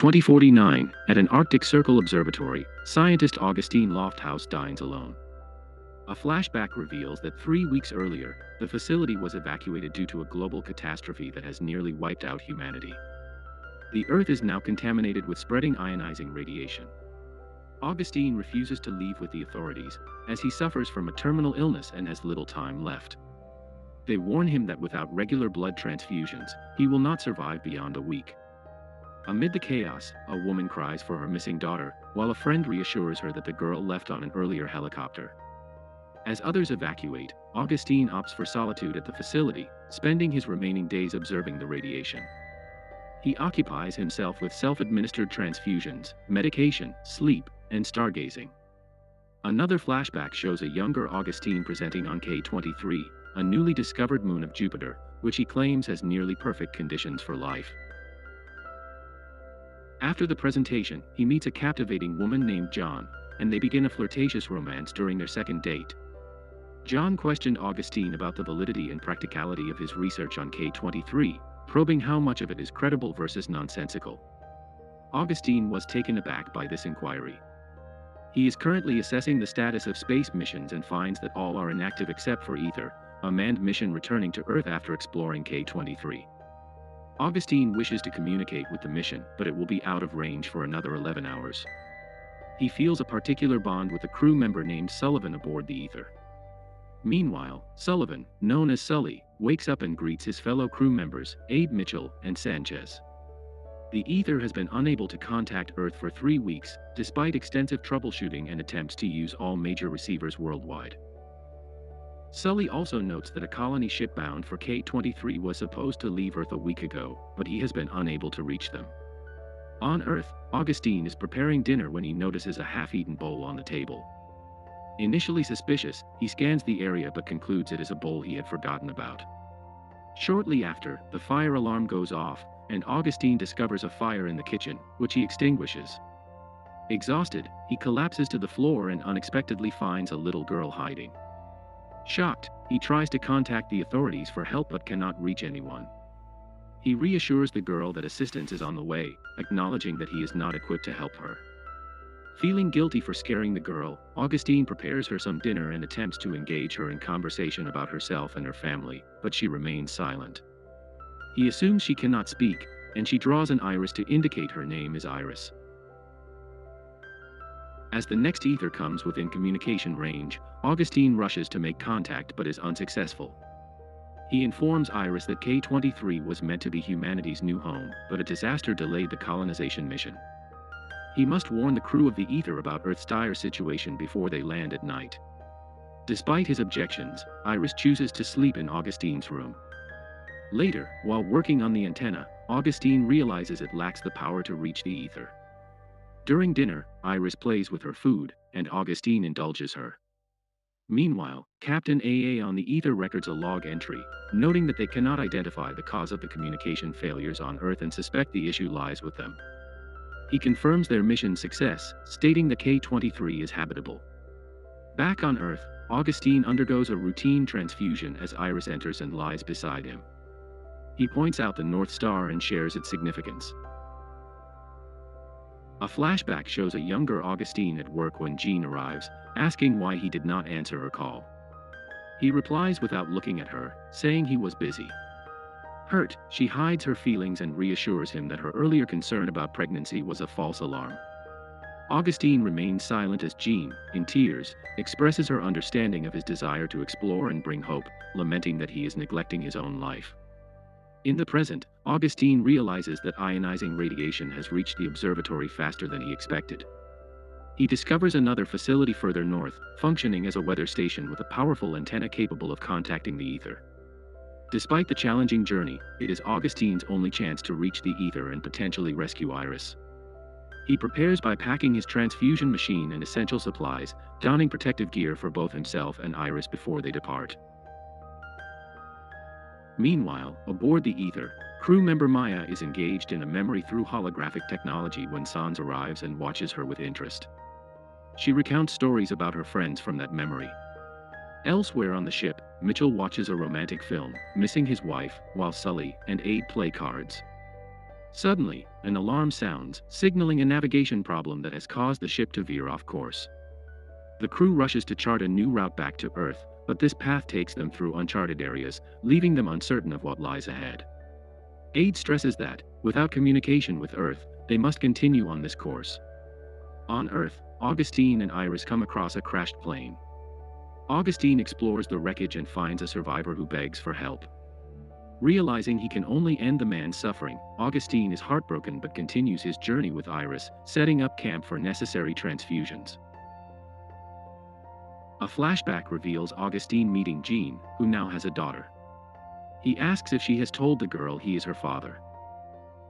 2049, at an Arctic Circle observatory, scientist Augustine Lofthouse dines alone. A flashback reveals that 3 weeks earlier, the facility was evacuated due to a global catastrophe that has nearly wiped out humanity. The Earth is now contaminated with spreading ionizing radiation. Augustine refuses to leave with the authorities, as he suffers from a terminal illness and has little time left. They warn him that without regular blood transfusions, he will not survive beyond a week. Amid the chaos, a woman cries for her missing daughter, while a friend reassures her that the girl left on an earlier helicopter. As others evacuate, Augustine opts for solitude at the facility, spending his remaining days observing the radiation. He occupies himself with self-administered transfusions, medication, sleep, and stargazing. Another flashback shows a younger Augustine presenting on K23, a newly discovered moon of Jupiter, which he claims has nearly perfect conditions for life. After the presentation, he meets a captivating woman named John, and they begin a flirtatious romance during their second date. John questioned Augustine about the validity and practicality of his research on K23, probing how much of it is credible versus nonsensical. Augustine was taken aback by this inquiry. He is currently assessing the status of space missions and finds that all are inactive except for Ether, a manned mission returning to Earth after exploring K23. Augustine wishes to communicate with the mission, but it will be out of range for another 11 hours. He feels a particular bond with a crew member named Sullivan aboard the Ether. Meanwhile, Sullivan, known as Sully, wakes up and greets his fellow crew members, Abe Mitchell and Sanchez. The Ether has been unable to contact Earth for 3 weeks, despite extensive troubleshooting and attempts to use all major receivers worldwide. Sully also notes that a colony ship bound for K23 was supposed to leave Earth a week ago, but he has been unable to reach them. On Earth, Augustine is preparing dinner when he notices a half-eaten bowl on the table. Initially suspicious, he scans the area but concludes it is a bowl he had forgotten about. Shortly after, the fire alarm goes off, and Augustine discovers a fire in the kitchen, which he extinguishes. Exhausted, he collapses to the floor and unexpectedly finds a little girl hiding. Shocked, he tries to contact the authorities for help but cannot reach anyone. He reassures the girl that assistance is on the way, acknowledging that he is not equipped to help her. Feeling guilty for scaring the girl, Augustine prepares her some dinner and attempts to engage her in conversation about herself and her family, but she remains silent. He assumes she cannot speak, and she draws an iris to indicate her name is Iris. As the next Ether comes within communication range, Augustine rushes to make contact but is unsuccessful. He informs Iris that K23 was meant to be humanity's new home, but a disaster delayed the colonization mission. He must warn the crew of the Ether about Earth's dire situation before they land at night. Despite his objections, Iris chooses to sleep in Augustine's room. Later, while working on the antenna, Augustine realizes it lacks the power to reach the Ether. During dinner, Iris plays with her food, and Augustine indulges her. Meanwhile, Captain AA on the Ether records a log entry, noting that they cannot identify the cause of the communication failures on Earth and suspect the issue lies with them. He confirms their mission's success, stating the K23 is habitable. Back on Earth, Augustine undergoes a routine transfusion as Iris enters and lies beside him. He points out the North Star and shares its significance. A flashback shows a younger Augustine at work when Jean arrives, asking why he did not answer her call. He replies without looking at her, saying he was busy. Hurt, she hides her feelings and reassures him that her earlier concern about pregnancy was a false alarm. Augustine remains silent as Jean, in tears, expresses her understanding of his desire to explore and bring hope, lamenting that he is neglecting his own life. In the present, Augustine realizes that ionizing radiation has reached the observatory faster than he expected. He discovers another facility further north, functioning as a weather station with a powerful antenna capable of contacting the Ether. Despite the challenging journey, it is Augustine's only chance to reach the Ether and potentially rescue Iris. He prepares by packing his transfusion machine and essential supplies, donning protective gear for both himself and Iris before they depart. Meanwhile, aboard the Ether, crew member Maya is engaged in a memory through holographic technology when Sans arrives and watches her with interest. She recounts stories about her friends from that memory. Elsewhere on the ship, Mitchell watches a romantic film, missing his wife, while Sully and Abe play cards. Suddenly, an alarm sounds, signaling a navigation problem that has caused the ship to veer off course. The crew rushes to chart a new route back to Earth, but this path takes them through uncharted areas, leaving them uncertain of what lies ahead. Aide stresses that, without communication with Earth, they must continue on this course. On Earth, Augustine and Iris come across a crashed plane. Augustine explores the wreckage and finds a survivor who begs for help. Realizing he can only end the man's suffering, Augustine is heartbroken but continues his journey with Iris, setting up camp for necessary transfusions. A flashback reveals Augustine meeting Jean, who now has a daughter. He asks if she has told the girl he is her father.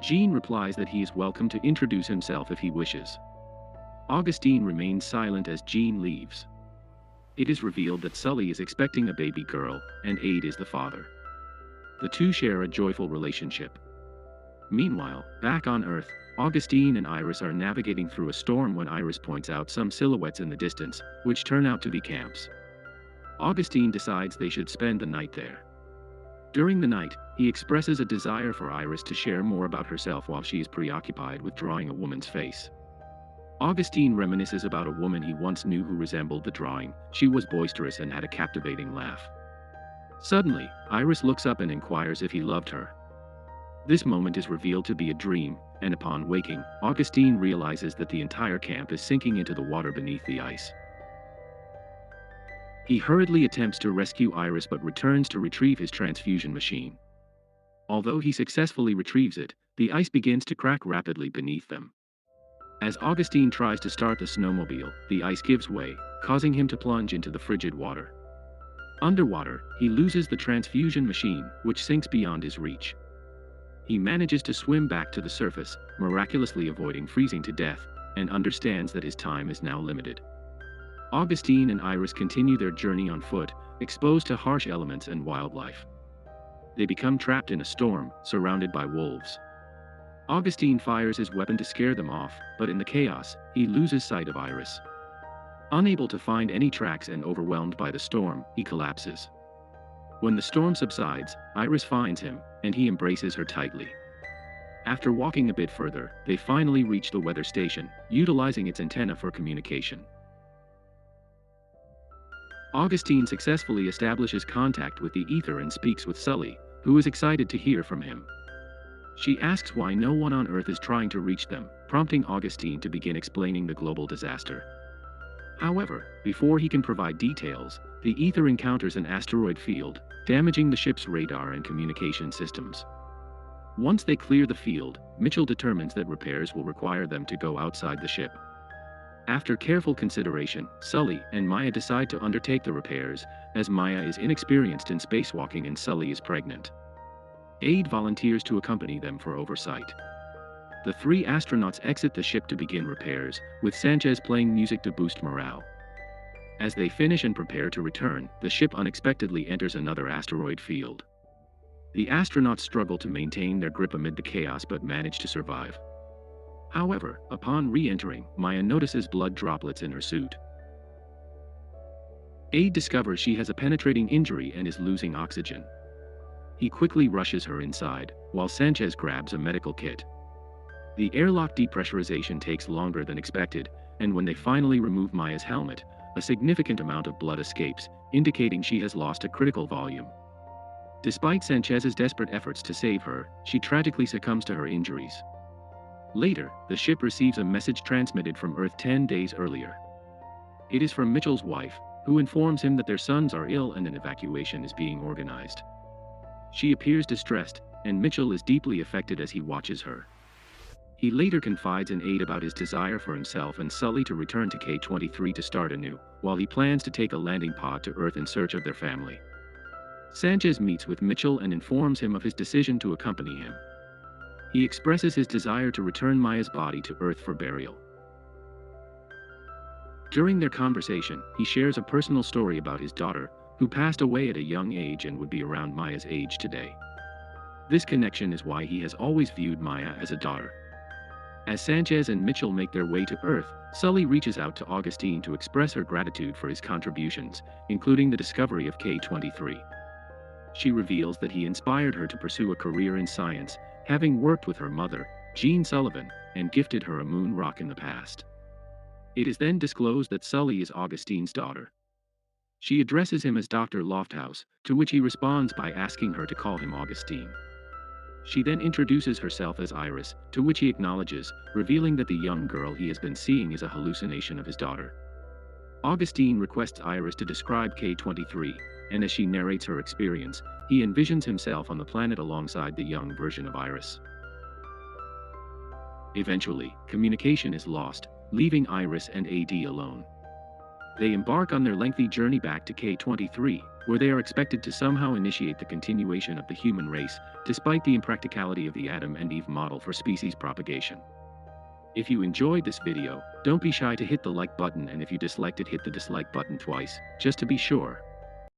Jean replies that he is welcome to introduce himself if he wishes. Augustine remains silent as Jean leaves. It is revealed that Sully is expecting a baby girl, and Aide is the father. The two share a joyful relationship. Meanwhile, back on Earth, Augustine and Iris are navigating through a storm when Iris points out some silhouettes in the distance, which turn out to be camps. Augustine decides they should spend the night there. During the night, he expresses a desire for Iris to share more about herself while she is preoccupied with drawing a woman's face. Augustine reminisces about a woman he once knew who resembled the drawing. She was boisterous and had a captivating laugh. Suddenly, Iris looks up and inquires if he loved her. This moment is revealed to be a dream, and upon waking, Augustine realizes that the entire camp is sinking into the water beneath the ice. He hurriedly attempts to rescue Iris but returns to retrieve his transfusion machine. Although he successfully retrieves it, the ice begins to crack rapidly beneath them. As Augustine tries to start the snowmobile, the ice gives way, causing him to plunge into the frigid water. Underwater, he loses the transfusion machine, which sinks beyond his reach. He manages to swim back to the surface, miraculously avoiding freezing to death, and understands that his time is now limited. Augustine and Iris continue their journey on foot, exposed to harsh elements and wildlife. They become trapped in a storm, surrounded by wolves. Augustine fires his weapon to scare them off, but in the chaos, he loses sight of Iris. Unable to find any tracks and overwhelmed by the storm, he collapses. When the storm subsides, Iris finds him, and he embraces her tightly. After walking a bit further, they finally reach the weather station, utilizing its antenna for communication. Augustine successfully establishes contact with the ether and speaks with Sully, who is excited to hear from him. She asks why no one on Earth is trying to reach them, prompting Augustine to begin explaining the global disaster. However, before he can provide details, the ether encounters an asteroid field, damaging the ship's radar and communication systems. Once they clear the field, Mitchell determines that repairs will require them to go outside the ship. After careful consideration, Sully and Maya decide to undertake the repairs, as Maya is inexperienced in spacewalking and Sully is pregnant. Aide volunteers to accompany them for oversight. The three astronauts exit the ship to begin repairs, with Sanchez playing music to boost morale. As they finish and prepare to return, the ship unexpectedly enters another asteroid field. The astronauts struggle to maintain their grip amid the chaos but manage to survive. However, upon re-entering, Maya notices blood droplets in her suit. Aide discovers she has a penetrating injury and is losing oxygen. He quickly rushes her inside, while Sanchez grabs a medical kit. The airlock depressurization takes longer than expected, and when they finally remove Maya's helmet, a significant amount of blood escapes, indicating she has lost a critical volume. Despite Sanchez's desperate efforts to save her, she tragically succumbs to her injuries. Later, the ship receives a message transmitted from Earth 10 days earlier. It is from Mitchell's wife, who informs him that their sons are ill and an evacuation is being organized. She appears distressed, and Mitchell is deeply affected as he watches her. He later confides in Aide about his desire for himself and Sully to return to K-23 to start anew, while he plans to take a landing pod to Earth in search of their family. Sanchez meets with Mitchell and informs him of his decision to accompany him. He expresses his desire to return Maya's body to Earth for burial. During their conversation, he shares a personal story about his daughter, who passed away at a young age and would be around Maya's age today. This connection is why he has always viewed Maya as a daughter. As Sanchez and Mitchell make their way to Earth, Sully reaches out to Augustine to express her gratitude for his contributions, including the discovery of K-23. She reveals that he inspired her to pursue a career in science, having worked with her mother, Jean Sullivan, and gifted her a moon rock in the past. It is then disclosed that Sully is Augustine's daughter. She addresses him as Dr. Lofthouse, to which he responds by asking her to call him Augustine. She then introduces herself as Iris, to which he acknowledges, revealing that the young girl he has been seeing is a hallucination of his daughter. Augustine requests Iris to describe K23, and as she narrates her experience, he envisions himself on the planet alongside the young version of Iris. Eventually, communication is lost, leaving Iris and AD alone. They embark on their lengthy journey back to K23, where they are expected to somehow initiate the continuation of the human race, despite the impracticality of the Adam and Eve model for species propagation. If you enjoyed this video, don't be shy to hit the like button, and if you disliked it, hit the dislike button twice, just to be sure.